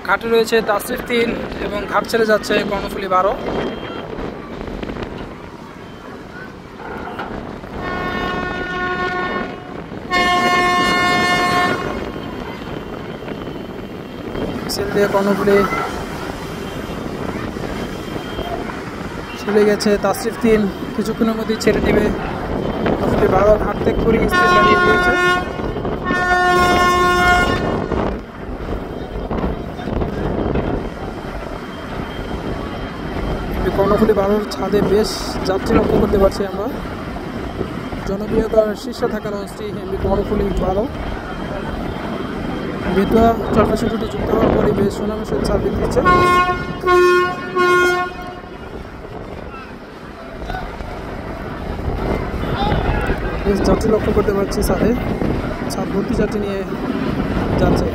ঘাটে রয়েছে তাসরিফ 3 এবং ঘাট ছেড়ে যাচ্ছে কর্ণফুলী 12। মিছিল দিয়ে কর্ণফুলী চলে গেছে তাসরিফ 3, কিছুক্ষণের মধ্যেই ছেড়ে দিবে। কর্ণফুলী 12 ঘাট ত্যাগ করে স্টেজ দাঁড়িয়ে দিয়েছে। কর্ণফুলী 12 ছাদে বেশ যাত্রী লক্ষ্য করতে পারছি আমরা। জনপ্রিয়তার শীর্ষে থাকা লঞ্চটি এমভি কর্ণফুলী 12 বেতুয়া চরফ্যাশনটি যুক্ত হওয়ার পরে বেশ সুনামের সহিত সার্ভিস দিচ্ছে। বেশ যাত্রী লক্ষ্য করতে পারছি ছাদে, ছাদ ভর্তি যাত্রী নিয়ে যাচ্ছে।